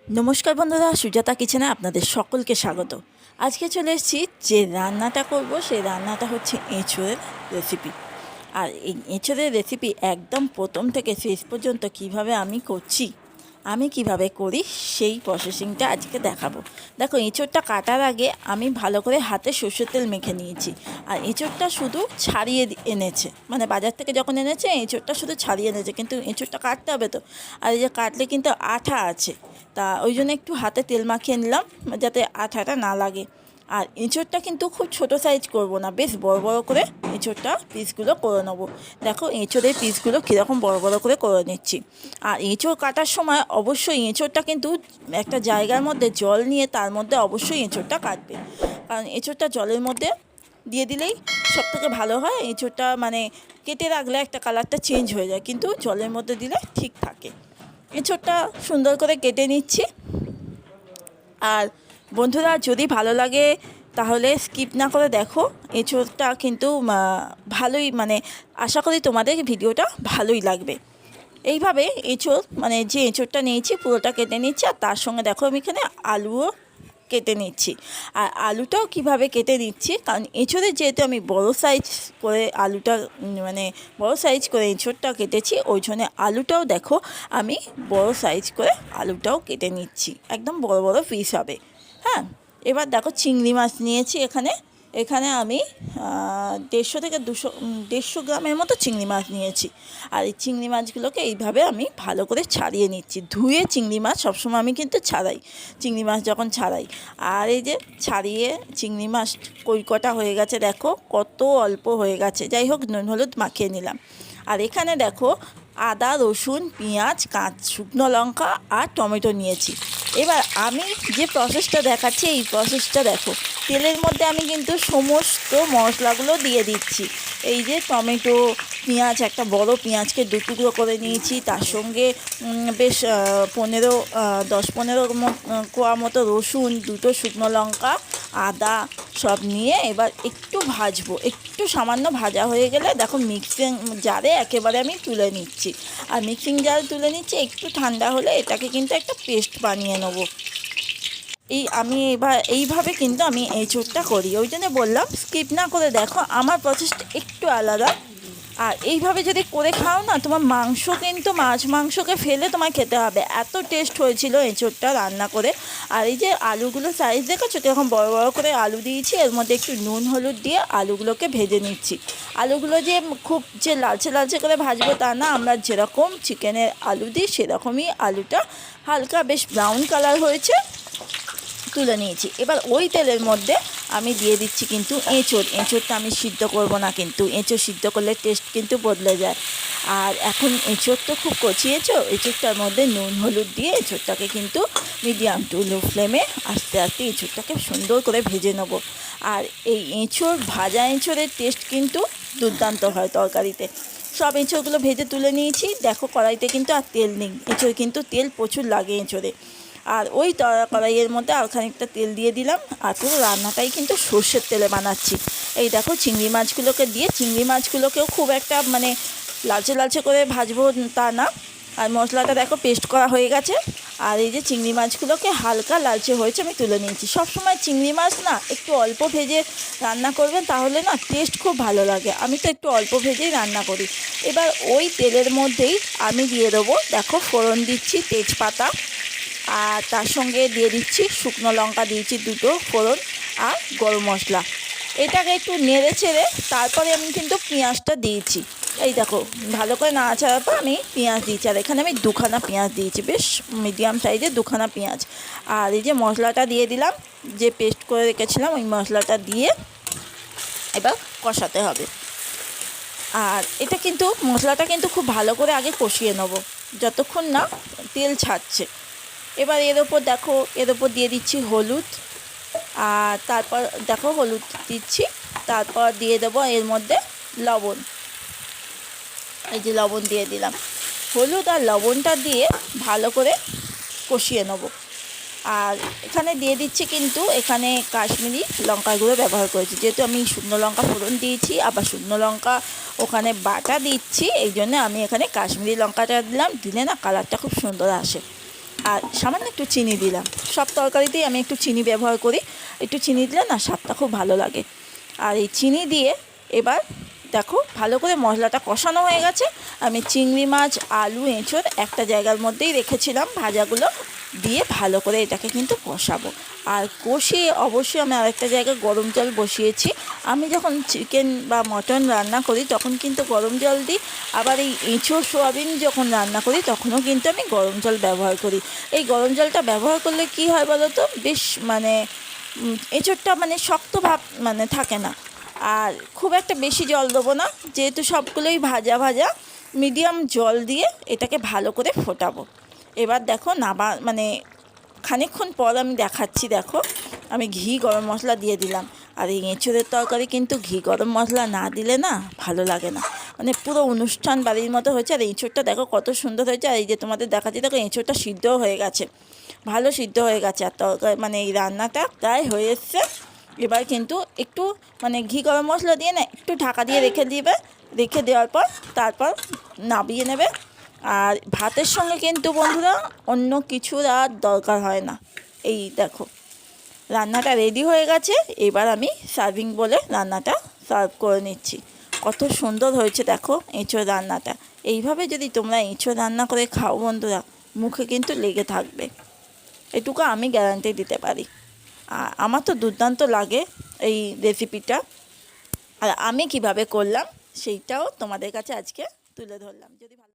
नमस्कार बंधुरा सुजाता किचेने आपनादेर सकलके स्वागत। आज के चले एसेछि जे रान्नाटा करब सेई रान्नाटा होच्छे एँचोड़ेर रेसिपि। और एँचोड़ेर रेसिपि एकदम प्रथम थेके शेष पर्यन्त किभाबे आमी करछि आमी किभाबे करी सेई प्रसेसिंगटा आजके देखाबो। देखो एँचोड़टा काटार आगे आमी भालो करे हाथे सर्षेर तेल मेखे निয়েছি। আর এঁচোড়টা শুধু ছাড়িয়ে এনেছে, মানে বাজার থেকে যখন এনেছে এঁচোড়টা শুধু ছাড়িয়ে এনেছে, কিন্তু এঁচোড়টা কাটতে হবে তো। আর এই যে কাটলে কিন্তু আঠা আছে, তা ওই জন্য একটু হাতে তেল মাখিয়ে নিলাম যাতে আঠাটা না লাগে। আর এঁচোড়টা কিন্তু খুব ছোটো সাইজ করব না, বেশ বড় বড় করে এঁচোড়টা পিসগুলো করে নেব। দেখো এঁচোড়ের পিসগুলো কীরকম বড় বড় করে নিচ্ছি। আর এঁচোড় কাটার সময় অবশ্যই এঁচোড়টা কিন্তু একটা জায়গার মধ্যে জল নিয়ে তার মধ্যে অবশ্যই এঁচোড়টা কাটবে, কারণ এঁচোড়টা জলের মধ্যে দিয়ে দিলেই সবথেকে ভালো হয়। এঁচোড়টা মানে কেটে রাখলে একটা কালারটা চেঞ্জ হয়ে যায়, কিন্তু জলের মধ্যে দিলে ঠিক থাকে। এঁচোড়টা সুন্দর করে কেটে নিচ্ছি। আর বন্ধুরা যদি ভালো লাগে তাহলে স্কিপ না করে দেখো, এঁচোড়টা কিন্তু ভালোই, মানে আশা করি তোমাদের ভিডিওটা ভালোই লাগবে। এইভাবে এঁচোড়, মানে যে এঁচোড়টা নিয়েছি পুরোটা কেটে নিচ্ছি। আর তার সঙ্গে দেখো আমি এখানে আলুও কেটে নিচ্ছি। আর আলুটাও কিভাবে কেটে নিচ্ছি, কারণ এঁচোড়ে যেহেতু আমি বড় সাইজ করে আলুটা, মানে বড় সাইজ করে এঁচোড়টা কেটেছি, ওই জন্য আলুটাও দেখো আমি বড় সাইজ করে আলুটাও কেটে নিচ্ছি, একদম বড় বড় পিস হবে। হ্যাঁ, এবার দেখো চিংড়ি মাছ নিয়েছি এখানে। এখানে আমি 150 থেকে 200 গ্রামের মতো চিংড়ি মাছ নিয়েছি। আর এই চিংড়ি মাছগুলোকে এইভাবে আমি ভালো করে ছাড়িয়ে নিচ্ছি। ধুয়ে চিংড়ি মাছ সবসময় আমি কিন্তু ছাড়াই, চিংড়ি মাছ যখন ছাড়াই। আর এই যে ছাড়িয়ে চিংড়ি মাছ কই কটা হয়ে গেছে দেখো, কত অল্প হয়ে গেছে। যাই হোক, নুন হলুদ মাখিয়ে নিলাম। আর এখানে দেখো আদা, রসুন, পেঁয়াজ, শুকনো লঙ্কা আর টমেটো নিয়েছি। এবার আমি যে প্রসেসটা দেখাচ্ছি এই প্রসেসটা দেখো, তেলের মধ্যে আমি কিন্তু সমস্ত মশলাগুলো দিয়ে দিচ্ছি। এই যে টমেটো, পেঁয়াজ, একটা বড় পেঁয়াজকে 2 টুকরো করে নিয়েছি, তার সঙ্গে বেশ 10-15 কোয়া মতো রসুন, 2টো শুকনো লঙ্কা, আদা সব নিয়ে এবার একটু ভাজবো। একটু সামান্য ভাজা হয়ে গেলে দেখো মিক্সিং জারে একেবারে আমি তুলে নিচ্ছি। আর মিক্সিং জারে তুলে নিচ্ছি, একটু ঠান্ডা হলে এটাকে কিন্তু একটা পেস্ট বানিয়ে নেবো। আমি এবার এইভাবে কিন্তু আমি এঁচোড়টা করি, ওই জন্য বললাম স্কিপ না করে দেখো, আমার প্রসেসটা একটু আলাদা। আর এইভাবে যদি করে খাও না, তোমার মাংস কিন্তু মাছ মাংসকে ফেলে তোমায় খেতে হবে, এত টেস্ট হয়েছিল এঁচোড়টা রান্না করে। আর এই যে আলুগুলো সাইজ দেখেছো কীরকম বড় বড় করে আলু দিয়েছি, এর মধ্যে একটু নুন হলুদ দিয়ে আলুগুলোকে ভেজে নিচ্ছি। আলুগুলো যে খুব যে লালচে লালচে করে ভাজবো তা না, আমরা যেরকম চিকেনের আলু দিই সেরকমই আলুটা হালকা বেশ ব্রাউন কালার হয়েছে তুলে নিয়েছি। এবার ওই তেলের মধ্যে আমি দিয়ে দিচ্ছি কিন্তু এঁচোড়টা আমি সিদ্ধ করব না, কিন্তু এঁচোড় সিদ্ধ করলে টেস্ট কিন্তু বদলে যায়। আর এখন এঁচোড় তো খুব কচি এঁচোড়টার মধ্যে নুন হলুদ দিয়ে এঁচোড়টাকে কিন্তু মিডিয়াম টু লো ফ্লেমে আস্তে আস্তে এঁচোড়টাকে সুন্দর করে ভেজে নেব। আর এই ভাজা এঁচোড়ের টেস্ট কিন্তু দুর্দান্ত হয় তরকারিতে। সব এঁচোড়গুলো ভেজে তুলে নিয়েছি। দেখো কড়াইতে কিন্তু আর তেল নেই, এঁচোড় কিন্তু তেল প্রচুর লাগে এঁচোড়ে। আর ওই কড়াইয়ের মধ্যে আর খানিকটা তেল দিয়ে দিলাম। আর পুরো রান্নাটাই কিন্তু সর্ষের তেলে বানাচ্ছি। এই দেখো চিংড়ি মাছগুলোকে দিয়ে, চিংড়ি মাছগুলোকেও খুব একটা মানে লালচে লালচে করে ভাজবো তা না। আর মশলাটা দেখো পেস্ট করা হয়ে গেছে। আর এই যে চিংড়ি মাছগুলোকে হালকা লালচে হয়েছে আমি তুলে নিয়েছি। সবসময় চিংড়ি মাছ না একটু অল্প ভেজে রান্না করবেন, তাহলে না টেস্ট খুব ভালো লাগে। আমি তো একটু অল্প ভেজেই রান্না করি। এবার ওই তেলের মধ্যেই আমি দিয়ে দেবো, দেখো ফোড়ন দিচ্ছি তেজপাতা, আর তার সঙ্গে দিয়ে দিচ্ছি শুকনো লঙ্কা দিয়েছি 2টো ফোড়ন, আর গরম মশলা। এটাকে একটু নেড়ে ছেড়ে তারপরে আমি কিন্তু পেঁয়াজটা দিয়েছি। এই দেখো ভালো করে নাড়াচাড়ার পর আমি পেঁয়াজ দিয়েছি। আর এখানে আমি 2খানা পেঁয়াজ দিয়েছি, বেশ মিডিয়াম সাইজে 2খানা পেঁয়াজ। আর এই যে মশলাটা দিয়ে দিলাম, যে পেস্ট করে রেখেছিলাম ওই মশলাটা দিয়ে এবার কষাতে হবে। আর এটা কিন্তু মশলাটা কিন্তু খুব ভালো করে আগে কষিয়ে নেব যতক্ষণ না তেল ছাড়ছে। এবার এর ওপর দিয়ে দিচ্ছি হলুদ। আর তারপর দেখো হলুদ দিচ্ছি, তারপর দিয়ে দেবো এর মধ্যে লবণ। এই যে লবণ দিয়ে দিলাম, হলুদ আর লবণটা দিয়ে ভালো করে কষিয়ে নেব। আর এখানে দিয়ে দিচ্ছি কিন্তু এখানে কাশ্মীরি লঙ্কার গুঁড়ো ব্যবহার করেছি, যেহেতু আমি শুকনো লঙ্কা ফোড়ন দিয়েছি, আবার শুকনো লঙ্কা ওখানে বাটা দিচ্ছি, এই জন্য আমি এখানে কাশ্মীরি লঙ্কাটা দিলাম। দিলে না কালারটা খুব সুন্দর আসে। আর সামান্য একটু চিনি দিলাম। সব তরকারিতেই আমি একটু চিনি ব্যবহার করি, একটু চিনি দিলে না স্বাদটা খুব ভালো লাগে। আর এই চিনি দিয়ে এবার দেখো ভালো করে মশলাটা কষানো হয়ে গেছে। আমি চিংড়ি মাছ, আলু, এঁচোড় একটা জায়গার মধ্যেই রেখেছিলাম, ভাজাগুলো দিয়ে ভালো করে এটাকে কিন্তু কষাবো। আর কষিয়ে অবশ্যই আমি আরেকটা জায়গায় গরম জল বসিয়েছি। আমি যখন চিকেন বা মটন রান্না করি তখন কিন্তু গরম জল দিই, আবার এই এঁচোড় সোয়াবিন যখন রান্না করি তখনও কিন্তু আমি গরম জল ব্যবহার করি। এই গরম জলটা ব্যবহার করলে কি হয় বলো তো, বেশ মানে এঁচোড়টা মানে শক্ত ভাব মানে থাকে না। আর খুব একটা বেশি জল দেবো না, যেহেতু সবগুলোই ভাজা ভাজা, মিডিয়াম জল দিয়ে এটাকে ভালো করে ফোটাবো। এবার দেখো মানে খানিকক্ষণ পর আমি দেখাচ্ছি। দেখো আমি ঘি গরম মশলা দিয়ে দিলাম। আর এই এঁচোড়ের তরকারি কিন্তু ঘি গরম মশলা না দিলে না ভালো লাগে না, মানে পুরো অনুষ্ঠান বাড়ির মতো হয়েছে। আর এঁচোড়টা দেখো কত সুন্দর হয়েছে। আর এই যে তোমাদের দেখাচ্ছি, দেখো এঁচোড়টা সিদ্ধও হয়ে গেছে, ভালো সিদ্ধ হয়ে গেছে। আর তরকারি মানে এই রান্নাটা প্রায় হয়ে এসছে। এবার কিন্তু একটু মানে ঘি গরম মশলা দিয়ে না একটু ঢাকা দিয়ে রেখে দেওয়ার পর তারপর নামিয়ে নেবে। আর ভাতের সঙ্গে কিন্তু বন্ধুরা অন্য কিছুর আর দরকার হয় না। এই দেখো রান্নাটা রেডি হয়ে গেছে। এবার আমি সার্ভিং বলে রান্নাটা সার্ভ করে নিচ্ছি। কত সুন্দর হয়েছে দেখো এঁচোড় রান্নাটা। এইভাবে যদি তোমরা এঁচোড় রান্না করে খাও বন্ধুরা, মুখে কিন্তু লেগে থাকবে, এটুকু আমি গ্যারান্টি দিতে পারি। আমার তো দুর্দান্ত লাগে এই রেসিপিটা। আর আমি কিভাবে করলাম সেইটাও তোমাদের কাছে আজকে তুলে ধরলাম। যদি ভালো